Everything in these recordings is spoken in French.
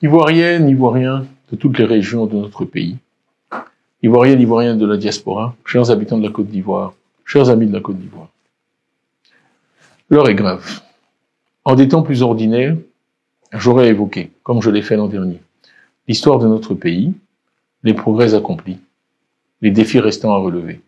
Ivoiriennes, Ivoiriens de toutes les régions de notre pays, Ivoiriennes, Ivoiriens de la diaspora, chers habitants de la Côte d'Ivoire, chers amis de la Côte d'Ivoire. L'heure est grave. En des temps plus ordinaires, j'aurais évoqué, comme je l'ai fait l'an dernier, l'histoire de notre pays, les progrès accomplis, les défis restants à relever.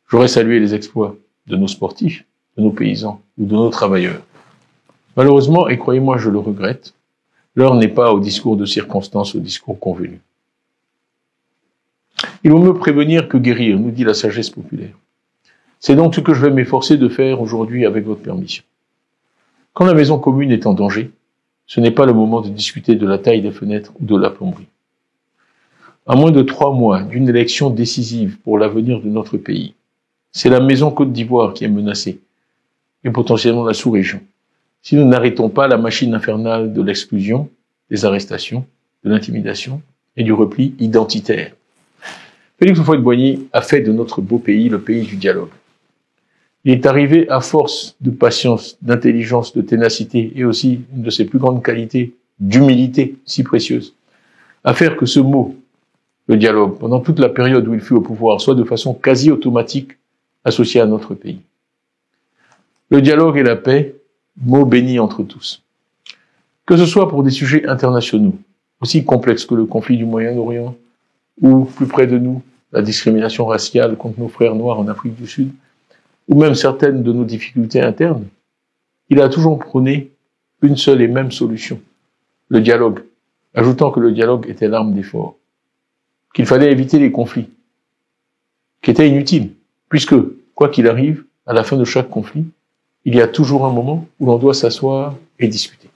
J'aurais salué les exploits de nos sportifs, de nos paysans ou de nos travailleurs. Malheureusement, et croyez-moi, je le regrette, l'heure n'est pas au discours de circonstance, au discours convenu. Il vaut mieux prévenir que guérir, nous dit la sagesse populaire. C'est donc ce que je vais m'efforcer de faire aujourd'hui avec votre permission. Quand la maison commune est en danger, ce n'est pas le moment de discuter de la taille des fenêtres ou de la plomberie. À moins de 3 mois d'une élection décisive pour l'avenir de notre pays, c'est la maison Côte d'Ivoire qui est menacée, et potentiellement la sous-région. Si nous n'arrêtons pas la machine infernale de l'exclusion, des arrestations, de l'intimidation et du repli identitaire. Félix Houphouët-Boigny a fait de notre beau pays le pays du dialogue. Il est arrivé à force de patience, d'intelligence, de ténacité et aussi une de ses plus grandes qualités, d'humilité si précieuse, à faire que ce mot, le dialogue, pendant toute la période où il fut au pouvoir, soit de façon quasi automatique associé à notre pays. Le dialogue et la paix, mots bénis entre tous. Que ce soit pour des sujets internationaux, aussi complexes que le conflit du Moyen-Orient, ou, plus près de nous, la discrimination raciale contre nos frères noirs en Afrique du Sud, ou même certaines de nos difficultés internes, il a toujours prôné une seule et même solution, le dialogue, ajoutant que le dialogue était l'arme des forts, qu'il fallait éviter les conflits, qui étaient inutiles, puisque, quoi qu'il arrive, à la fin de chaque conflit, il y a toujours un moment où l'on doit s'asseoir et discuter.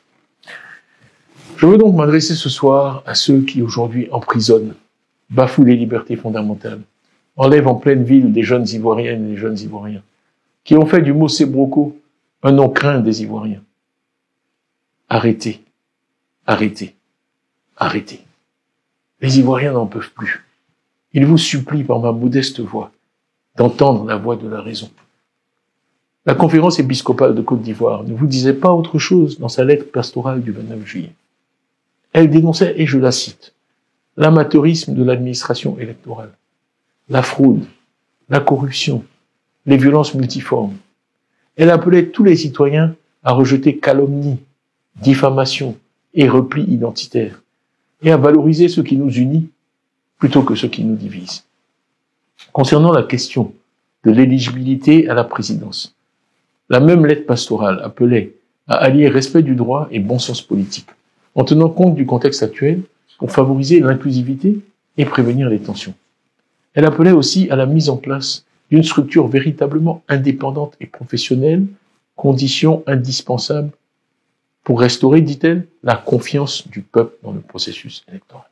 Je veux donc m'adresser ce soir à ceux qui aujourd'hui emprisonnent, bafouent les libertés fondamentales, enlèvent en pleine ville des jeunes Ivoiriennes et des jeunes Ivoiriens, qui ont fait du mot Sébroco un nom craint des Ivoiriens. Arrêtez, arrêtez, arrêtez. Les Ivoiriens n'en peuvent plus. Ils vous supplient par ma modeste voix d'entendre la voix de la raison. La conférence épiscopale de Côte d'Ivoire ne vous disait pas autre chose dans sa lettre pastorale du 29 juillet. Elle dénonçait, et je la cite, l'amateurisme de l'administration électorale, la fraude, la corruption, les violences multiformes. Elle appelait tous les citoyens à rejeter calomnie, diffamation et repli identitaire, et à valoriser ce qui nous unit plutôt que ce qui nous divise. Concernant la question de l'éligibilité à la présidence, la même lettre pastorale appelait à allier respect du droit et bon sens politique, en tenant compte du contexte actuel pour favoriser l'inclusivité et prévenir les tensions. Elle appelait aussi à la mise en place d'une structure véritablement indépendante et professionnelle, condition indispensable pour restaurer, dit-elle, la confiance du peuple dans le processus électoral.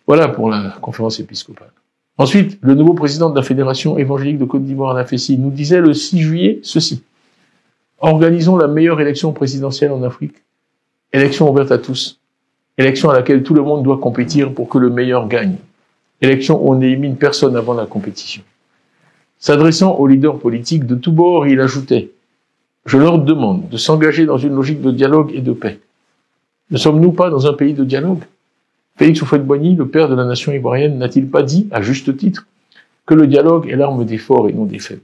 Voilà pour la conférence épiscopale. Ensuite, le nouveau président de la Fédération évangélique de Côte d'Ivoire, la FECI, nous disait le 6 juillet ceci. Organisons la meilleure élection présidentielle en Afrique. Élection ouverte à tous. Élection à laquelle tout le monde doit compétir pour que le meilleur gagne. Élection où on n'élimine personne avant la compétition. S'adressant aux leaders politiques de tous bords, il ajoutait « Je leur demande de s'engager dans une logique de dialogue et de paix. Ne sommes-nous pas dans un pays de dialogue ? Félix Houphouët-Boigny, le père de la nation ivoirienne, n'a-t-il pas dit, à juste titre, que le dialogue est l'arme des forts et non des faibles ?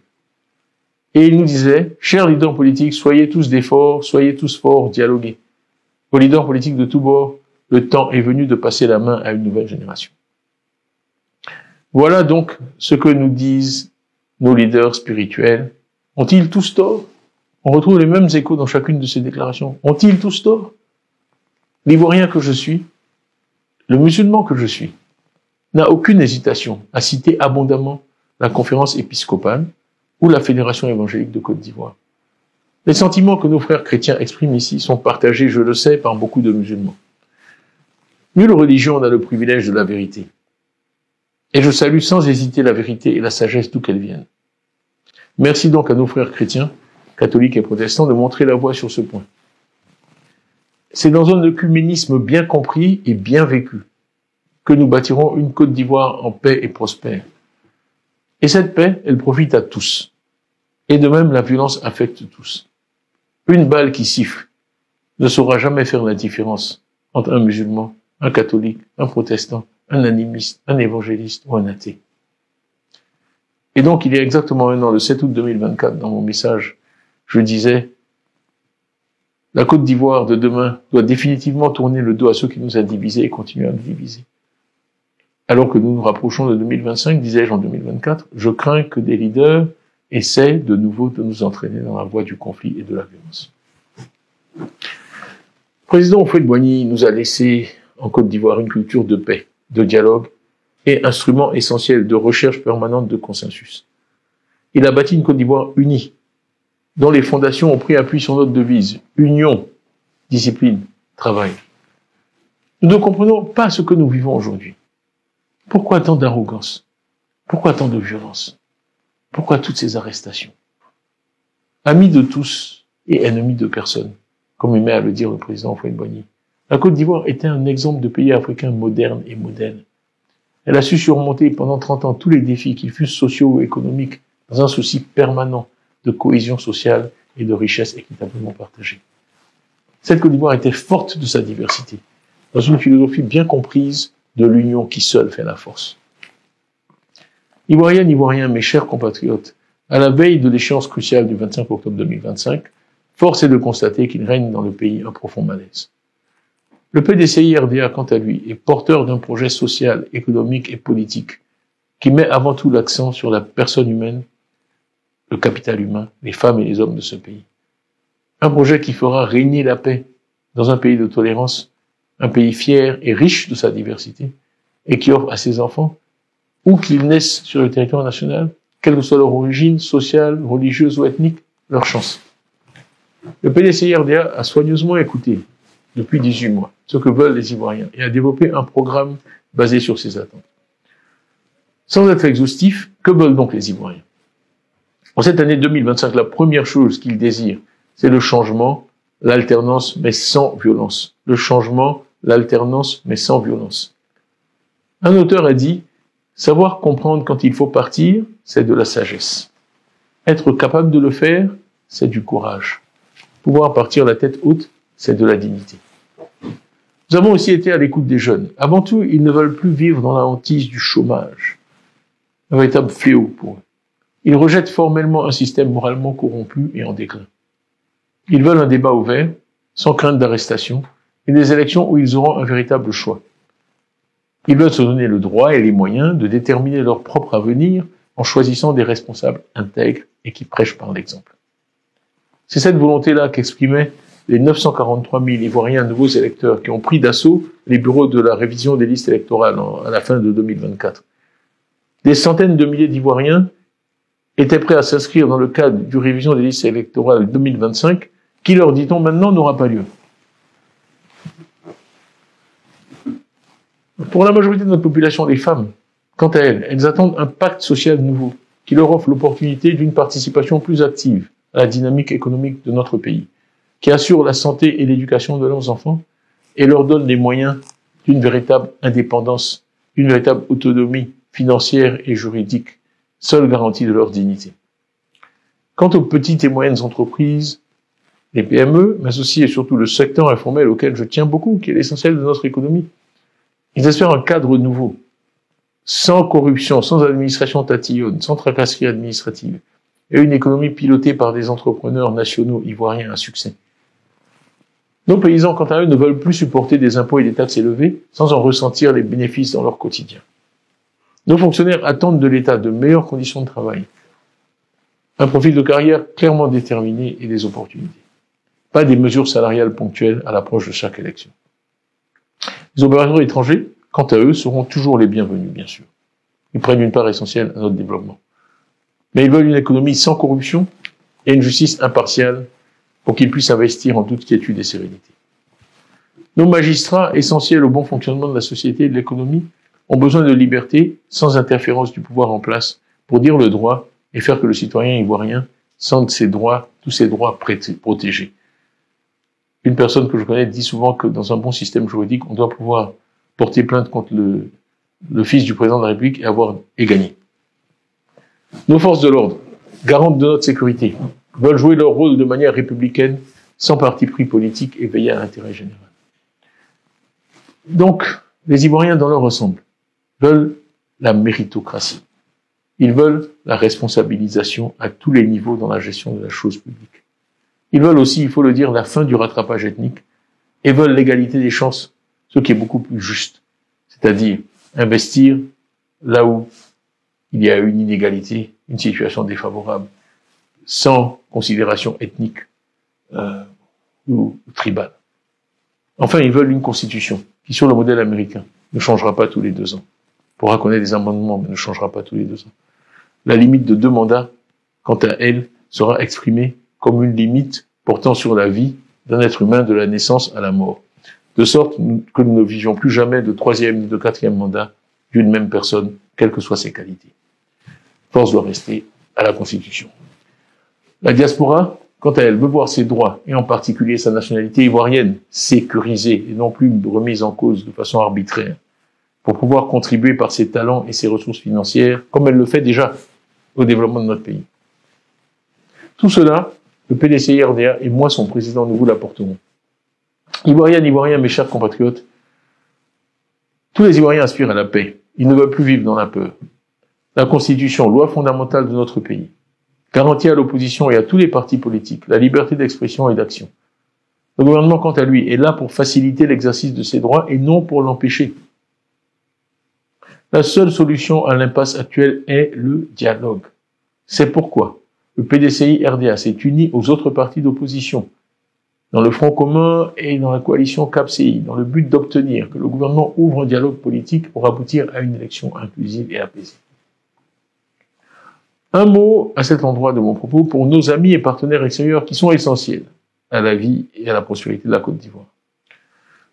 Et il nous disait « Chers leaders politiques, soyez tous des forts, soyez tous forts, dialoguez. Aux leaders politiques de tous bords, le temps est venu de passer la main à une nouvelle génération. » Voilà donc ce que nous disent nos leaders spirituels. Ont-ils tous tort ? On retrouve les mêmes échos dans chacune de ces déclarations. Ont-ils tous tort ? L'Ivoirien que je suis, le musulman que je suis, n'a aucune hésitation à citer abondamment la conférence épiscopale ou la Fédération évangélique de Côte d'Ivoire. Les sentiments que nos frères chrétiens expriment ici sont partagés, je le sais, par beaucoup de musulmans. Nulle religion n'a le privilège de la vérité. Et je salue sans hésiter la vérité et la sagesse d'où qu'elles viennent. Merci donc à nos frères chrétiens, catholiques et protestants, de montrer la voie sur ce point. C'est dans un œcuménisme bien compris et bien vécu que nous bâtirons une Côte d'Ivoire en paix et prospère. Et cette paix, elle profite à tous. Et de même, la violence affecte tous. Une balle qui siffle ne saura jamais faire la différence entre un musulman, un catholique, un protestant, un animiste, un évangéliste ou un athée. Et donc, il y a exactement un an, le 7 août 2024, dans mon message, je disais, la Côte d'Ivoire de demain doit définitivement tourner le dos à ceux qui nous ont divisés et continuer à nous diviser. Alors que nous nous rapprochons de 2025, disais-je en 2024, je crains que des leaders essaient de nouveau de nous entraîner dans la voie du conflit et de la violence. Le président Houphouët-Boigny nous a laissé en Côte d'Ivoire une culture de paix, de dialogue et instrument essentiel de recherche permanente de consensus. Il a bâti une Côte d'Ivoire unie, dont les fondations ont pris appui sur notre devise, union, discipline, travail. Nous ne comprenons pas ce que nous vivons aujourd'hui. Pourquoi tant d'arrogance? Pourquoi tant de violence? Pourquoi toutes ces arrestations? Amis de tous et ennemis de personne, comme aimait à le dire le président Houphouët-Boigny. La Côte d'Ivoire était un exemple de pays africain moderne et modèle. Elle a su surmonter pendant 30 ans tous les défis, qu'ils fussent sociaux ou économiques, dans un souci permanent de cohésion sociale et de richesse équitablement partagée. Cette Côte d'Ivoire était forte de sa diversité, dans une philosophie bien comprise de l'union qui seule fait la force. Ivoiriennes, Ivoiriens, mes chers compatriotes, à la veille de l'échéance cruciale du 25 octobre 2025, force est de constater qu'il règne dans le pays un profond malaise. Le PDCI-RDA, quant à lui, est porteur d'un projet social, économique et politique qui met avant tout l'accent sur la personne humaine, le capital humain, les femmes et les hommes de ce pays. Un projet qui fera régner la paix dans un pays de tolérance, un pays fier et riche de sa diversité, et qui offre à ses enfants, où qu'ils naissent sur le territoire national, quelle que soit leur origine sociale, religieuse ou ethnique, leur chance. Le PDCI-RDA a soigneusement écouté, depuis 18 mois, ce que veulent les Ivoiriens, et a développé un programme basé sur ces attentes. Sans être exhaustif, que veulent donc les Ivoiriens? En cette année 2025, la première chose qu'ils désirent, c'est le changement, l'alternance, mais sans violence. Le changement, l'alternance, mais sans violence. Un auteur a dit, savoir comprendre quand il faut partir, c'est de la sagesse. Être capable de le faire, c'est du courage. Pouvoir partir la tête haute, c'est de la dignité. Nous avons aussi été à l'écoute des jeunes. Avant tout, ils ne veulent plus vivre dans la hantise du chômage. Un véritable fléau pour eux. Ils rejettent formellement un système moralement corrompu et en déclin. Ils veulent un débat ouvert, sans crainte d'arrestation, et des élections où ils auront un véritable choix. Ils veulent se donner le droit et les moyens de déterminer leur propre avenir en choisissant des responsables intègres et qui prêchent par l'exemple. C'est cette volonté-là qu'exprimaient les 943 000 Ivoiriens nouveaux électeurs qui ont pris d'assaut les bureaux de la révision des listes électorales à la fin de 2024. Des centaines de milliers d'Ivoiriens étaient prêts à s'inscrire dans le cadre du révision des listes électorales 2025, qui, leur dit-on maintenant, n'aura pas lieu. Pour la majorité de notre population, les femmes, quant à elles, elles attendent un pacte social nouveau, qui leur offre l'opportunité d'une participation plus active à la dynamique économique de notre pays, qui assure la santé et l'éducation de leurs enfants et leur donne les moyens d'une véritable indépendance, d'une véritable autonomie financière et juridique, seule garantie de leur dignité. Quant aux petites et moyennes entreprises, les PME, mais aussi et surtout le secteur informel auquel je tiens beaucoup, qui est l'essentiel de notre économie, ils espèrent un cadre nouveau, sans corruption, sans administration tatillonne, sans tracasserie administrative, et une économie pilotée par des entrepreneurs nationaux ivoiriens à succès. Nos paysans, quant à eux, ne veulent plus supporter des impôts et des taxes élevés sans en ressentir les bénéfices dans leur quotidien. Nos fonctionnaires attendent de l'État de meilleures conditions de travail, un profil de carrière clairement déterminé et des opportunités. Pas des mesures salariales ponctuelles à l'approche de chaque élection. Les opérateurs étrangers, quant à eux, seront toujours les bienvenus, bien sûr. Ils prennent une part essentielle à notre développement. Mais ils veulent une économie sans corruption et une justice impartiale pour qu'ils puissent investir en toute quiétude et sérénité. Nos magistrats, essentiels au bon fonctionnement de la société et de l'économie, ont besoin de liberté sans interférence du pouvoir en place pour dire le droit et faire que le citoyen ivoirien sente ses droits, tous ses droits protégés. Une personne que je connais dit souvent que dans un bon système juridique, on doit pouvoir porter plainte contre le fils du président de la République et gagner. Nos forces de l'ordre, garantes de notre sécurité, veulent jouer leur rôle de manière républicaine, sans parti pris politique et veiller à l'intérêt général. Donc, les Ivoiriens, dans leur ensemble, veulent la méritocratie. Ils veulent la responsabilisation à tous les niveaux dans la gestion de la chose publique. Ils veulent aussi, il faut le dire, la fin du rattrapage ethnique et veulent l'égalité des chances, ce qui est beaucoup plus juste. C'est-à-dire investir là où il y a une inégalité, une situation défavorable, sans considération ethnique ou tribale. Enfin, ils veulent une constitution qui, sur le modèle américain, ne changera pas tous les 2 ans. On pourra connaître des amendements, mais ne changera pas tous les 2 ans. La limite de 2 mandats, quant à elle, sera exprimée comme une limite portant sur la vie d'un être humain de la naissance à la mort. De sorte que nous ne vivions plus jamais de 3e ni de 4e mandat d'une même personne, quelles que soient ses qualités. Force doit rester à la Constitution. La diaspora, quant à elle, veut voir ses droits, et en particulier sa nationalité ivoirienne, sécurisée et non plus remise en cause de façon arbitraire, pour pouvoir contribuer par ses talents et ses ressources financières, comme elle le fait déjà, au développement de notre pays. Tout cela, le PDCI-RDA et moi, son président, nous vous l'apporterons. Ivoiriennes, Ivoiriens, mes chers compatriotes, tous les Ivoiriens aspirent à la paix. Ils ne veulent plus vivre dans la peur. La Constitution, loi fondamentale de notre pays, garantit à l'opposition et à tous les partis politiques la liberté d'expression et d'action. Le gouvernement, quant à lui, est là pour faciliter l'exercice de ses droits et non pour l'empêcher. La seule solution à l'impasse actuelle est le dialogue. C'est pourquoi le PDCI-RDA s'est uni aux autres partis d'opposition, dans le Front commun et dans la coalition CAPCI, dans le but d'obtenir que le gouvernement ouvre un dialogue politique pour aboutir à une élection inclusive et apaisée. Un mot à cet endroit de mon propos pour nos amis et partenaires extérieurs qui sont essentiels à la vie et à la prospérité de la Côte d'Ivoire.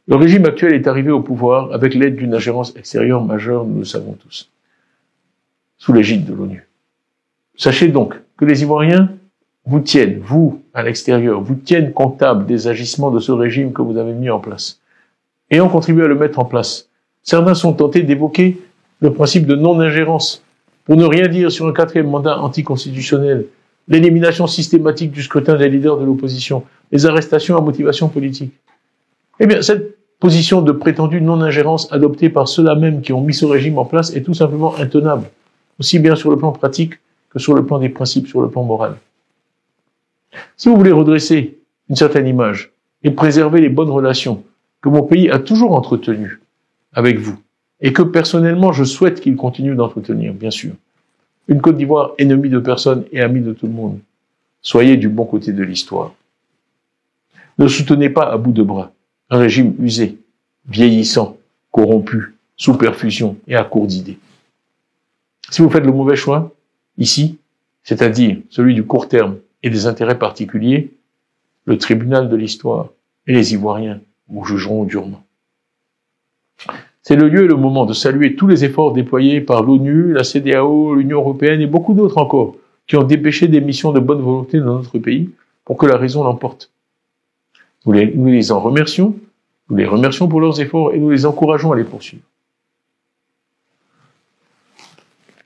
Le régime actuel est arrivé au pouvoir avec l'aide d'une ingérence extérieure majeure, nous le savons tous, sous l'égide de l'ONU. Sachez donc que les Ivoiriens vous tiennent, vous, à l'extérieur, vous tiennent comptable des agissements de ce régime que vous avez mis en place. Ayant contribué à le mettre en place, certains sont tentés d'évoquer le principe de non-ingérence, pour ne rien dire sur un 4e mandat anticonstitutionnel, l'élimination systématique du scrutin des leaders de l'opposition, les arrestations à motivation politique. Eh bien, cette position de prétendue non-ingérence adoptée par ceux-là même qui ont mis ce régime en place est tout simplement intenable, aussi bien sur le plan pratique que sur le plan des principes, sur le plan moral. Si vous voulez redresser une certaine image et préserver les bonnes relations que mon pays a toujours entretenues avec vous, et que personnellement je souhaite qu'il continue d'entretenir, bien sûr, une Côte d'Ivoire ennemie de personne et amie de tout le monde, soyez du bon côté de l'histoire. Ne soutenez pas à bout de bras un régime usé, vieillissant, corrompu, sous perfusion et à court d'idées. Si vous faites le mauvais choix, ici, c'est-à-dire celui du court terme et des intérêts particuliers, le tribunal de l'histoire et les Ivoiriens vous jugeront durement. C'est le lieu et le moment de saluer tous les efforts déployés par l'ONU, la CEDEAO, l'Union européenne et beaucoup d'autres encore, qui ont dépêché des missions de bonne volonté dans notre pays pour que la raison l'emporte. Nous les en remercions, nous les remercions pour leurs efforts et nous les encourageons à les poursuivre.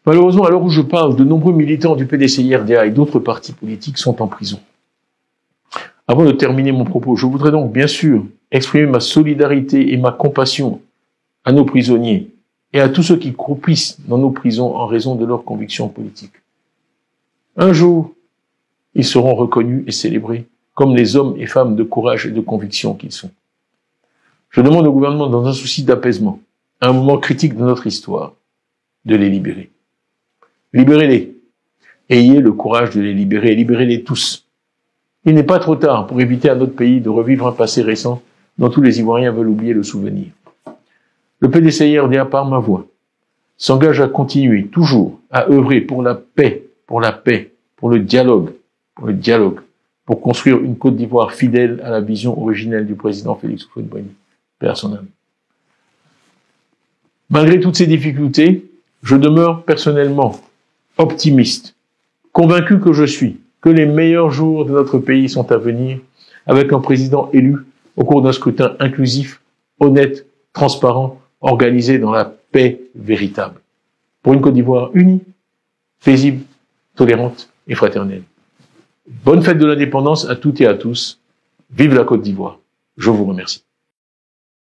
Malheureusement, à l'heure où je parle, de nombreux militants du PDCI-RDA et d'autres partis politiques sont en prison. Avant de terminer mon propos, je voudrais donc bien sûr exprimer ma solidarité et ma compassion à nos prisonniers et à tous ceux qui croupissent dans nos prisons en raison de leurs convictions politiques. Un jour, ils seront reconnus et célébrés comme les hommes et femmes de courage et de conviction qu'ils sont. Je demande au gouvernement, dans un souci d'apaisement, à un moment critique de notre histoire, de les libérer. Libérez-les. Ayez le courage de les libérer, libérez-les tous. Il n'est pas trop tard pour éviter à notre pays de revivre un passé récent dont tous les Ivoiriens veulent oublier le souvenir. Le PDCI-RDA, par ma voix, s'engage à continuer toujours à œuvrer pour la paix, pour le dialogue, pour construire une Côte d'Ivoire fidèle à la vision originelle du président Félix Houphouët-Boigny, paix à son âme. Malgré toutes ces difficultés, je demeure personnellement optimiste, convaincu que je suis, que les meilleurs jours de notre pays sont à venir, avec un président élu au cours d'un scrutin inclusif, honnête, transparent, organisé dans la paix véritable. Pour une Côte d'Ivoire unie, paisible, tolérante et fraternelle. Bonne fête de l'indépendance à toutes et à tous. Vive la Côte d'Ivoire. Je vous remercie.